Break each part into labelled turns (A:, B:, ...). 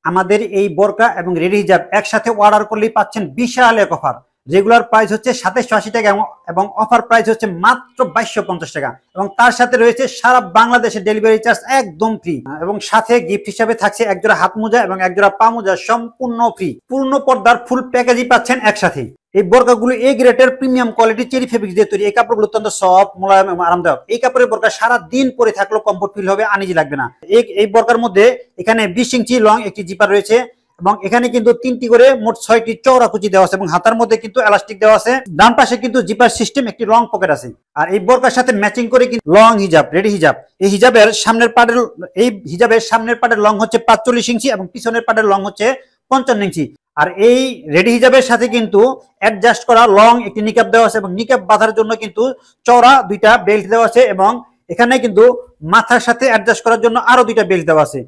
A: আমাদের এই বোরকা এবং রেডি হিজাব একসাথে অর্ডার করলেই পাচ্ছেন বিশাল এক অফার। রেগুলার প্রাইস হচ্ছে 2780 টাকা এবং অফার প্রাইস হচ্ছে মাত্র 2250 টাকা, এবং তার সাথে রয়েছে সারা বাংলাদেশে ডেলিভারি চার্জ একদম ফ্রি, এবং সাথে গিফট হিসাবে থাকছে একজোড়া হাত মোজা এবং একজোড়া পা মোজা সম্পূর্ণ ফ্রি। পূর্ণ পর্দার ফুল প্যাকেজই পাচ্ছেন একসাথে। এই বোরকাগুলো এ গ্রেডের প্রিমিয়াম কোয়ালিটি চেরি ফেব্রিক দিয়ে তৈরি। এই কাপড়গুলো অত্যন্ত সফট, মোলায়েম এবং আরামদায়ক। এই কাপড়ের বোরকা সারা দিন পরে থাকলেও কমফোর্ট ফিল হবে, আনিজি লাগবে না। এই বোরকার মধ্যে এখানে 20 ইঞ্চি লং একটি জিপার রয়েছে, এবং এখানে কিন্তু 3টি করে মোট 6টি চওড়া কুচি দেওয়া আছে, এবং হাতার মধ্যে কিন্তু এলাস্টিক দেওয়া আছে। ডান পাশে কিন্তু জিপার সিস্টেম একটি লং পকেট আছে। আর এই বোরকার সাথে ম্যাচিং করে কিন্তু লং হিজাব, রেডি হিজাব। এই হিজাবের সামনের পাটের লং হচ্ছে 45 ইঞ্চি এবং পিছনের পাটের লং হচ্ছে 55 ইঞ্চি। আর এই রেডি হিজাবের সাথে কিন্তু অ্যাডজাস্ট করা লং একটি নিকাব দেওয়া আছে, এবং নিকাব বাঁধার জন্য কিন্তু চওড়া 2টা বেল্ট দেওয়া আছে, এবং এখানে কিন্তু মাথার সাথে অ্যাডজাস্ট করার জন্য আরো 2টা বেল্ট দেওয়া আছে,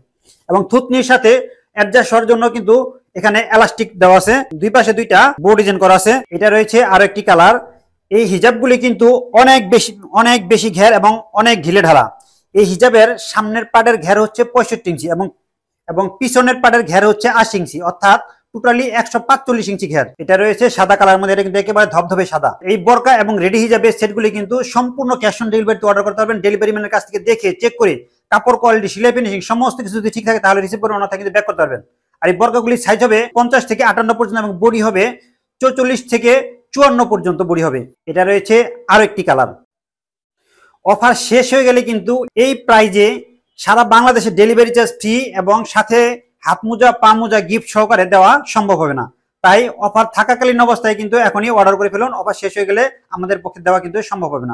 A: এবং থুতনির সাথে অ্যাডজাস্ট হওয়ার জন্য কিন্তু এখানে এলাস্টিক দেওয়া আছে। দুই পাশে 2টা বোর্ড ডিজাইন করা আছে। এটা রয়েছে আরো একটি কালার। এই হিজাবগুলি কিন্তু অনেক বেশি ঘের এবং অনেক ঢিলে ঢালা। এই হিজাবের সামনের পাটের ঘের হচ্ছে 65 ইঞ্চি এবং পিছনের পাটের ঘের হচ্ছে 80 ইঞ্চি, অর্থাৎ টোটালি 145 ইঞ্চি ঘের। এটা রয়েছে সাদা কালার মধ্যে, এটা কিন্তু একেবারে ধবধবে সাদা। এই বোরকা এবং রেডি হিজাবের সেটগুলি কিন্তু সম্পূর্ণ ক্যাশ অন ডেলিভারিতে অর্ডার করতে পারবেন। ডেলিভারি ম্যানের কাছ থেকে দেখে চেক করে কাপড় কোয়ালিটি, সেলাই ফিনিশিং সমস্ত কিছু যদি ঠিক থাকে তাহলে রিসিভ করে অন্যথা কিন্তু ব্যাক করতে পারবেন। আর এই বোরকাগুলির সাইজ হবে 50 থেকে 58 পর্যন্ত, এবং বডি হবে 44 থেকে 54 পর্যন্ত বডি হবে। এটা রয়েছে আরো একটি কালার। অফার শেষ হয়ে গেলে কিন্তু এই প্রাইজে সারা বাংলাদেশে ডেলিভারি চার্জ ফ্রি, এবং সাথে হাত মোজা পা মোজা গিফট সহকারে দেওয়া সম্ভব হবে না। তাই অফার থাকাকালীন অবস্থায় কিন্তু এখনই অর্ডার করে ফেলুন। অফার শেষ হয়ে গেলে আমাদের পক্ষে দেওয়া কিন্তু সম্ভব হবে না।